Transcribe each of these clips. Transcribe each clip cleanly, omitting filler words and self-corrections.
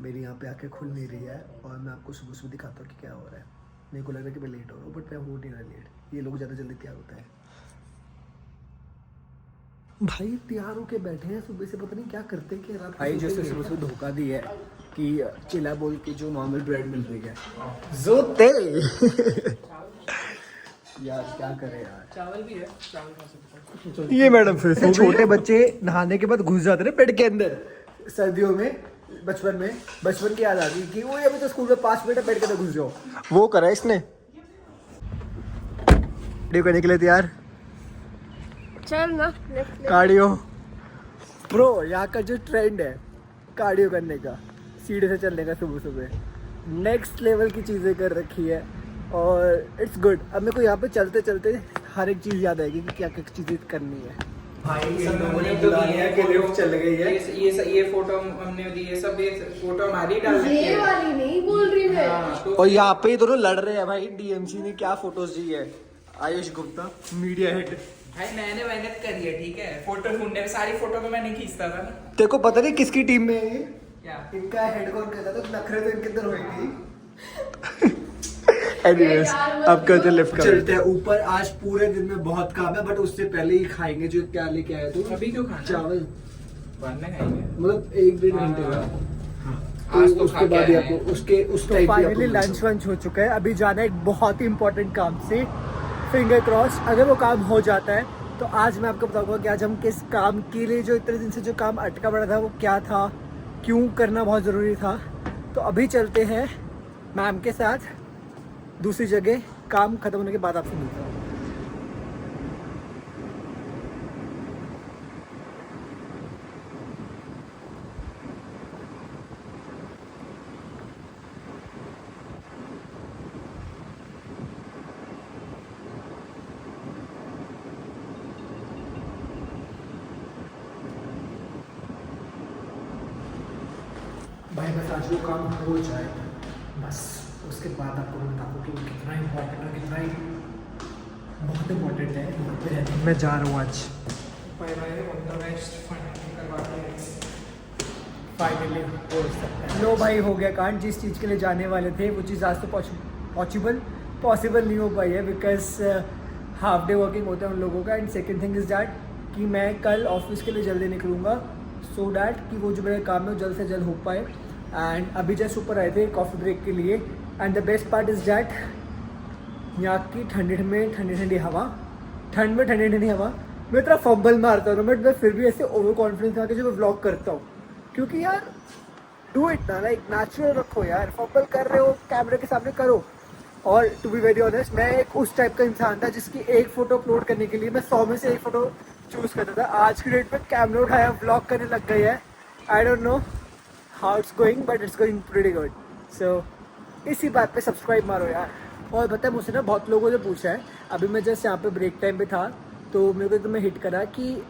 मेरी यहाँ पे आके खुल नहीं रही है और मैं आपको सुबह सुबह दिखाता हूँ कि क्या हो रहा है। मेरे को लग रहा है कि मैं लेट हो रहा हूँ, बट मैं हो नहीं रहा लेट। ये लोग ज़्यादा जल्दी तैयार होते हैं। भाई तैयार होके बैठे हैं सुबह से, पता नहीं क्या करते हैं कि रात भाई जैसे सुबह सुबह धोखा दी है कि चिला बोल के जो नॉर्मल ब्रेड मिल रही है जोते यार क्या करे यार। चावल भी है, चावल खा सकते हैं। ये मैडम फिर से छोटे बच्चे नहाने के बाद घुस जाते हैं पेट के अंदर सर्दियों में। बचपन की याद आ गई कि वो अभी तो स्कूल में 5 मिनट पेट के अंदर घुस जाओ। वो करा इसने वीडियो करने के लिए तैयार। चल ना कार्डियो ब्रो, यहाँ का जो ट्रेंड है कार्डियो करने का, सीढ़ी से चलने का सुबह सुबह, नेक्स्ट लेवल की चीज़ें कर रखी है और इट्स गुड। अब मेरे को यहाँ पे चलते चलते हर एक चीज़ याद आएगी कि क्या क्या चीज़ें करनी है। भाई इन लोगों ने बुला लिया कि लिफ्ट चल गई है। ये फोटो हमने दी, ये सब ये फोटो हमारी डाल रखी है। ये वाली नहीं बोल रही मैं। तो और यहाँ पे दोनों लड़ रहे हैं भाई। डीएमसी ने क्या फोटोज दी है। Ayush Gupta media head. भाई मैंने मेहनत करी है, ठीक है। फोटो ढूंढने में सारी फोटो में मैं नहीं खींचता था ना। तेरे को पता नहीं किसकी टीम में है ये? क्या इनका हेड कौन कहता था? नखरे तो इनके अंदर होंगे। Anyways, अब करते लिफ्ट का चलते हैं ऊपर। आज पूरे दिन में बहुत काम है, बट उससे पहले ही खाएंगे जो क्या लेके आया तू। अभी क्यों खाना? चावल बाद में खाएंगे, मतलब 1-1.5 घंटे का। आज तो उसके बाद ही आपको उसके उस टाइप की फाइनली लंच वंच हो चुका है। अभी जाना है एक बहुत ही इंपॉर्टेंट काम से। फिंगर क्रॉस, अगर वो काम हो जाता है तो आज मैं आपको बताऊंगा कि आज हम किस काम के लिए, जो इतने दिन से जो काम अटका पड़ा था वो क्या था, क्यों करना बहुत ज़रूरी था। तो अभी चलते हैं मैम के साथ दूसरी जगह, काम खत्म होने के बाद आपसे मिलता हूँ। भाई बस आज वो काम हो जाए, बस उसके बाद आपको मैं बताऊँ कि वो कितना इम्पोर्टेंट है, कितना ही बहुत इम्पोर्टेंट है। वहाँ पे रहते हैं। मैं जा रहा हूँ आज फाइनली हो सकता है। लो भाई हो गया कांड। जिस चीज़ के लिए जाने वाले थे वो चीज़ आज तो पॉसिबल नहीं हो पाई है, बिकॉज हाफ डे वर्किंग होता है उन लोगों का। And second thing is that कि मैं कल ऑफिस के लिए जल्दी निकलूँगा, सो डैट कि वो जो मेरा काम है वो जल्द से जल्द हो पाए। एंड अभी जस्ट ऊपर आए थे कॉफ़ी ब्रेक के लिए। And the best part is that यहाँ की ठंडी ठंडी हवा, ठंड में ठंडी ठंडी हवा। मैं इतना फंबल मारता हूँ बट मैं फिर भी ऐसे ओवर कॉन्फिडेंस आके जो मैं व्लॉग करता हूँ, क्योंकि यार डू इट ना, लाइक नेचुरल रखो यार। फंबल कर रहे हो कैमरे के सामने करो। और टू बी वेरी ऑनेस्ट, मैं एक उस टाइप का इंसान था जिसकी एक फ़ोटो अपलोड करने के लिए मैं 100 में से एक फ़ोटो चूज़ करता था। आज की डेट में कैमरा उठाया व्लॉग करने लग गई है। I don't know how it's going but it's going pretty good. So इसी बात पे सब्सक्राइब मारो यार। और पता है मुझसे ना बहुत लोगों ने पूछा है, अभी मैं जस्ट यहाँ पे ब्रेक टाइम पे था तो मेरे को तुम्हें हिट करा कि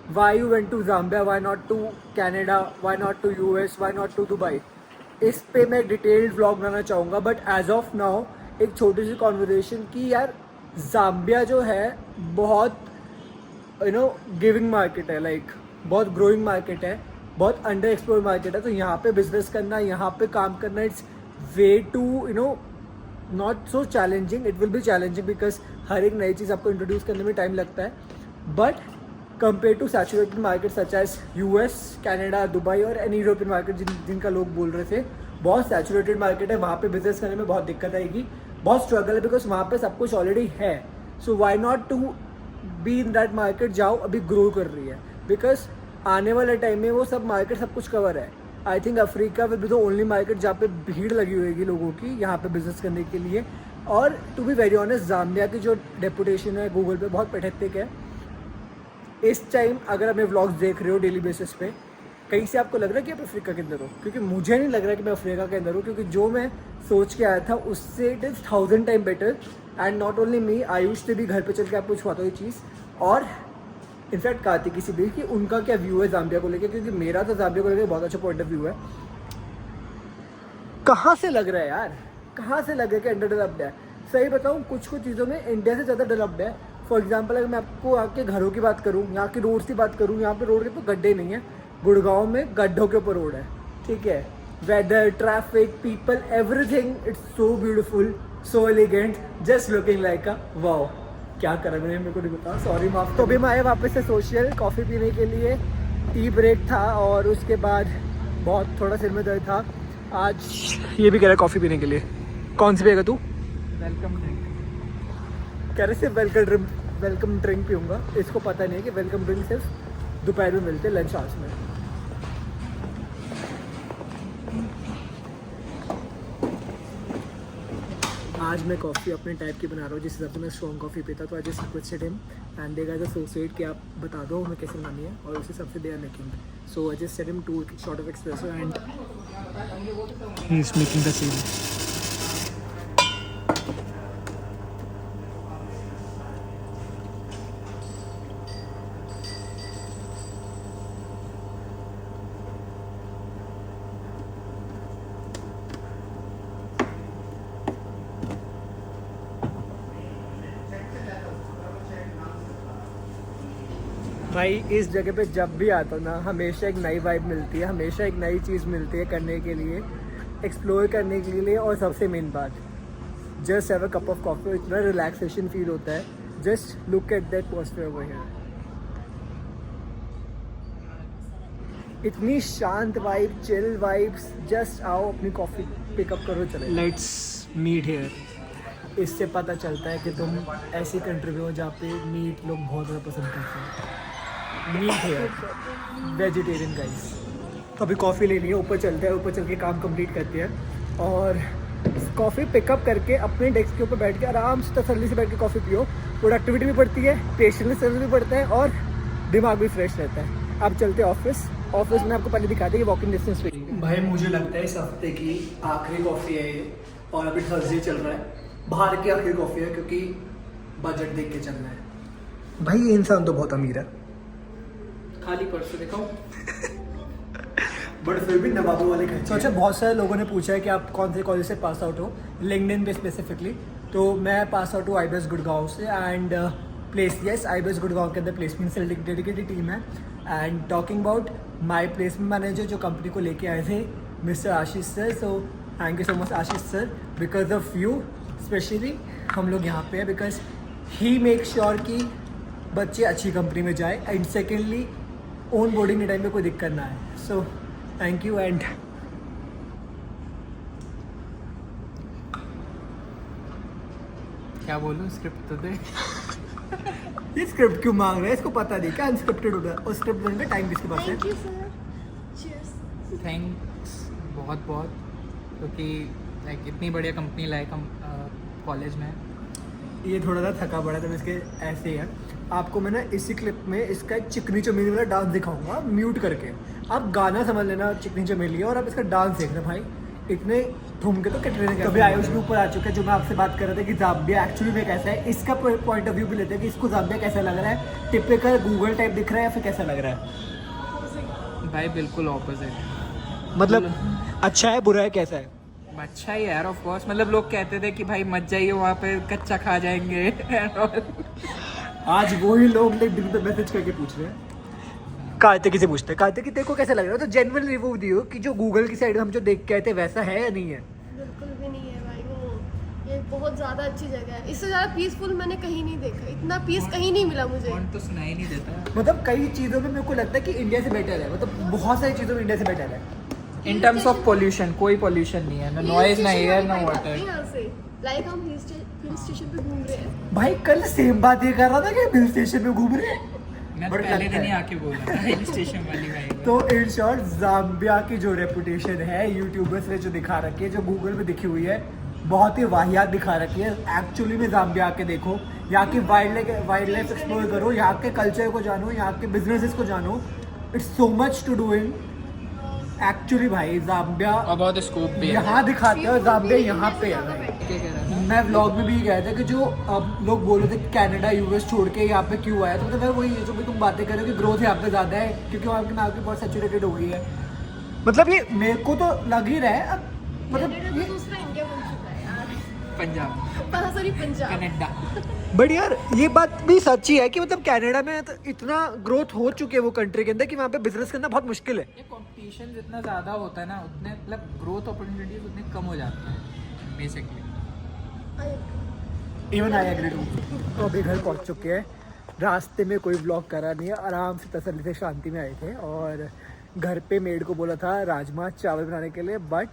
why you went to Zambia, why not to Canada, why not to US, why not to Dubai. इस पे मैं डिटेल्ड व्लॉग बनाना चाहूँगा, बट एज ऑफ नाउ एक छोटी सी कॉन्वर्सेशन की यार, ज़ाम्बिया जो है बहुत गिविंग मार्केट है, लाइक बहुत ग्रोइंग मार्केट है, बहुत अंडर एक्सप्लोर मार्केट है। तो यहाँ पे बिजनेस करना, यहाँ पे काम करना, it's way too not so challenging. It will be challenging because हर एक नई चीज़ आपको इंट्रोड्यूस करने में टाइम लगता है, but compare to saturated market such as US, Canada, Dubai और एनी यूरोपियन मार्केट जिनका लोग बोल रहे थे, बहुत सैचुरेटेड मार्केट है। वहाँ पे बिजनेस करने में बहुत दिक्कत आएगी, बहुत स्ट्रगल है, बिकॉज वहाँ पे सब कुछ ऑलरेडी है। So why not to be in that market. जाओ, अभी ग्रो कर रही है, बिकॉज आने वाले टाइम में वो सब मार्केट सब कुछ कवर है। I think Africa will be the only market जहाँ पे भीड़ लगी होगी लोगों की यहाँ पे बिजनेस करने के लिए। और to be very honest, Zambia की जो रेपुटेशन है गूगल पे बहुत पैथेटिक है। इस टाइम अगर हमें व्लॉग्स देख रहे हो डेली बेसिस पे, कहीं से आपको लग रहा है कि आप अफ्रीका के अंदर हो, क्योंकि मुझे नहीं लग रहा कि मैं अफ्रीका के अंदर हूँ, क्योंकि जो मैं सोच के आया था उससे it is 1000 time better. And not only me, Ayush ने भी घर पे चल के आपको छुआता ये चीज़, और इनफैक्ट कार्तिक किसी भी कि उनका क्या व्यू है ज़ाम्बिया को लेकर, क्योंकि मेरा तो ज़ाम्बिया को लेकर बहुत अच्छा पॉइंट ऑफ व्यू है। कहाँ से लग रहा है यार, कहाँ से लग रहा है कि अंडर डेवलप्ड है? सही बताऊँ, कुछ कुछ चीज़ों में इंडिया से ज़्यादा डेवलप्ड है। फॉर एग्जाम्पल अगर मैं आपको यहाँ के घरों की बात करूँ, यहाँ की रोड्स की बात करूँ, यहाँ पे रोड के ऊपर गड्ढे नहीं है। गुड़गांव में गड्ढों के ऊपर रोड है, ठीक है। weather, traffic, people, everything. It's so beautiful, so elegant, just looking like a wow. क्या करा मैंने, मेरे को नहीं पता, सॉरी माफ। तो अभी मैं आया वापस से सोशल कॉफ़ी पीने के लिए, टी ब्रेक था और उसके बाद बहुत थोड़ा सिर में दर्द था। आज ये भी कह रहा है कॉफ़ी पीने के लिए। कौन सी पिएगा तू? Welcome drink. कह रहे सिर्फ वेलकम ड्रिंक पीऊँगा। इसको पता नहीं है कि वेलकम ड्रिंक सिर्फ दोपहर में मिलते, लंच आवर्स में। आज मैं कॉफ़ी अपने टाइप की बना रहा हूँ, जिस हिसाब से मैं स्ट्रॉन्ग कॉफ़ी पीता। तो आज requested him and the guys are so sweet कि आप बता दो हमें कैसे बनानी है, और उस हिसाब से they are making. So I just said him 2 shot of espresso and he is making the same. भाई इस जगह पे जब भी आता हूँ ना, हमेशा एक नई वाइब मिलती है, हमेशा एक नई चीज़ मिलती है करने के लिए, एक्सप्लोर करने के लिए। और सबसे मेन बात, just have a cup of coffee, इतना रिलैक्सेशन फील होता है। Just look at that atmosphere over here, इतनी शांत वाइब, चिल वाइब्स। जस्ट आओ अपनी कॉफ़ी पिकअप करो, चले। Let's meet here. इससे पता चलता है कि तुम ऐसी कंट्री में हो जहाँ पे मीट लोग बहुत ज़्यादा पसंद करते हैं। मीट है वेजिटेरियन गाइस। तो अभी कॉफ़ी ले लिए, ऊपर चलते हैं, ऊपर चल के काम कंप्लीट करते हैं। और कॉफ़ी पिकअप करके अपने डेस्क के ऊपर बैठ के आराम से तसल्ली से बैठ के कॉफ़ी पियो। प्रोडक्टिविटी भी बढ़ती है, पेशेंस भी बढ़ता है और दिमाग भी फ्रेश रहता है। अब चलते हैं ऑफिस में आपको पहले दिखाते हैं कि वॉकिंग डिस्टेंस पे। भाई मुझे लगता है इस हफ्ते की आखिरी कॉफ़ी है ये, और अभी थर्सडे चल रहा है, बाहर की आखिरी कॉफ़ी है क्योंकि बजट देख के चलना है। भाई ये इंसान तो बहुत अमीर है, खाली पर्स से दिखाओ बट फिर भी नवाबों वाले खर्चे। तो अच्छा, बहुत सारे लोगों ने पूछा है कि आप कौन से कॉलेज से पास आउट हो, लिंक्डइन पे स्पेसिफिकली। तो मैं पास आउट हूँ IBS गुड़गांव से एंड IBS गुड़गांव के अंदर प्लेसमेंट से डेडिकेटेड टीम है। And talking about my placement manager जो कंपनी को लेके आए थे, mister Ashish sir. So thank you so much Ashish sir, because of you specially हम लोग यहाँ पे हैं, बिकॉज ही मेक श्योर कि बच्चे अच्छी कंपनी में जाए एंड सेकेंडली ओन बोर्डिंग के टाइम पे कोई दिक्कत ना आए। So thank you. एंड क्या बोलूं, स्क्रिप्ट तो दे। ये स्क्रिप्ट क्यों मांग रहा है, इसको पता नहीं क्या अनस्क्रिप्टेड होता है, और स्क्रिप्ट बनने का टाइम किसके पास है। Thank you sir, cheers. Thanks बहुत बहुत, क्योंकि लाइक इतनी बढ़िया कंपनी लाइक हम कॉलेज में। ये थोड़ा सा थका पड़ा था, मैं इसके ऐसे ही है। आपको मैं ना इसी क्लिप में इसका एक चिकनी चमेली वाला डांस दिखाऊंगा म्यूट करके। आप गाना समझ लेना चिकनी चमेली, और आप इसका डांस देखना। भाई इतने ठुमके तो कैटरीना कैफ। अभी आयुष के ऊपर आ चुका है, जो मैं आपसे बात कर रहा था कि ज़ाम्बिया एक्चुअली में कैसा है। इसका पॉइंट ऑफ व्यू भी लेते हैं कि इसको ज़ाम्बिया कैसा लग रहा है, टिपिकल गूगल टाइप दिख रहा है या फिर कैसा लग रहा है। भाई बिल्कुल ऑपोजिट, मतलब अच्छा है, बुरा है, कैसा है? अच्छा ही है यार, ऑफ कोर्स। मतलब लोग कहते थे कि भाई मत जाइए वहाँ पे, कच्चा खा जाएंगे। आज वही लोग लिंक्डइन पे मैसेज करके पूछ रहे हैं। कार्तिक से पूछते हैं, कार्तिक तेरे को कैसा लग रहा है? तो जेन्युइन रिव्यू दियो कि जो गूगल की साइड हम जो देख के आए थे वैसा है या नहीं है। बिल्कुल भी नहीं है भाई, वो ये बहुत ज़्यादा अच्छी जगह है। इससे ज़्यादा पीसफुल मैंने कहीं नहीं देखा, इतना पीस कहीं नहीं मिला मुझे। कौन तो सुनाई नहीं देता। मतलब कई चीज़ों में मेरे को लगता है कि इंडिया से बेटर है, मतलब बहुत सारी चीज़ों में इंडिया से बेटर है। इन टर्म्स ऑफ पोल्यूशन कोई पोल्यूशन नहीं है, ना नॉइज, ना एयर, ना वाटर। लाइक हम हिल स्टेशन पे घूम रहे हैं। भाई कल सेम बात ये कर रहा था कि हिल स्टेशन पे घूम रहे हैं। मैं पहले दिन ही आके बोला था हिल स्टेशन वाली वाइब। तो इन शॉर्ट ज़ाम्बिया की जो रेपुटेशन है यूट्यूबर्स ने जो दिखा रखी है, जो गूगल पे दिखी हुई है, बहुत ही वाहियात दिखा रखी है। एक्चुअली में ज़ाम्बिया आके देखो, यहाँ की वाइल्ड लाइफ एक्सप्लोर करो, यहाँ के कल्चर को जानो, यहाँ के बिजनेसेस को जानो। It's so much to do in actually भाई। ज़ाम्बिया और बहुत स्कोप भी है यहाँ दिखाते हैं, और ज़ाम्बिया यहाँ पे है भाई। क्या कह रहा मैं व्लॉग में भी गया था कि जो अब लोग बोल रहे थे कनाडा US छोड़ के यहाँ पे क्यों आया, तो मतलब वही जो भी तुम बातें कर रहे हो कि ग्रोथ यहाँ पे ज़्यादा है क्योंकि वहाँ की मार्केट बहुत सैचुरेटेड हो गई है। मतलब ये मेरे को तो लग ही रहा है। अब मतलब ये दूसरा इंडिया बन चुका है यार। Punjab, sorry Punjab. Canada. But यार ये बात भी सच्ची है कि मतलब कनाडा में तो इतना ग्रोथ हो चुकी है वो कंट्री के अंदर कि वहाँ पे बिजनेस करना बहुत मुश्किल है। ये कंपटीशन जितना ज़्यादा होता है ना, उतने मतलब ग्रोथ अपॉर्चुनिटीज उतने कम हो जाते हैं basically. Even I agree to. तो अभी घर पहुँच चुके हैं, रास्ते में कोई व्लॉग करा नहीं है, आराम से तसल्ली से शांति में आए थे। और घर पे मेड को बोला था राजमा चावल बनाने के लिए, बट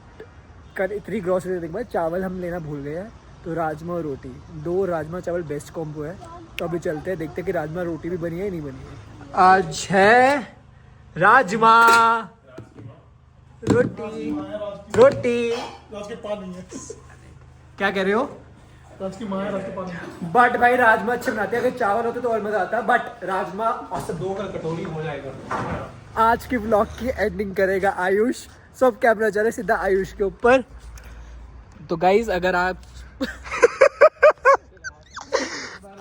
कल इतनी ग्रॉसरी लेने के बाद चावल हम लेना भूल गए हैं। तो राजमा और रोटी, 2 राजमा चावल बेस्ट कॉम्बो है। तो अभी चलते हैं, देखते हैं कि राजमा रोटी भी बनी है नहीं बनी है। आज है राजमा रोटी रोटी। क्या कह रहे हो? बट भाई राजमा अच्छे बनाते हैं, अगर चावल होते तो और मजा आता। बट राजमा औसत 2 कटोरी हो जाएगा। आज की व्लॉग की एंडिंग करेगा आयुष। सब कैमरा जा रहे सीधा आयुष के ऊपर। तो गाइज अगर आप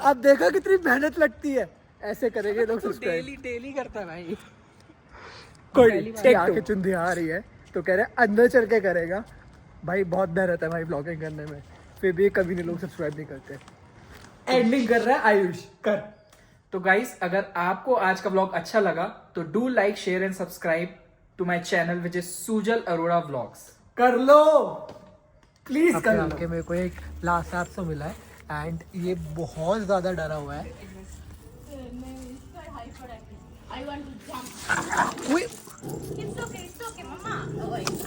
आप देखा कितनी मेहनत लगती है, ऐसे करेंगे लोग सब्सक्राइब। डेली करता है भाई। कोई पहली बार नहीं, आके चुंदी आ रही है तो कह रहे हैं अंदर चल के करेगा। भाई बहुत मेहनत है भाई ब्लॉगिंग करने में, फिर भी कभी नहीं लोग सब्सक्राइब नहीं करते। एंडिंग कर रहा है आयुष, कर। तो गाइस अगर आपको आज का व्लॉग अच्छा लगा तो do like share and subscribe to my channel which is Sujal Arora vlogs. कर लो प्लीज कर लो। के मेरे को एक लास्ट ऐप से मिला है एंड ये बहुत ज्यादा डरा हुआ है। I want to jump. Wait. It's okay, mama. No worries.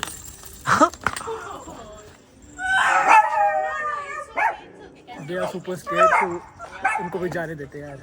They are super scared, so उनको भी जाने देते हैं यार।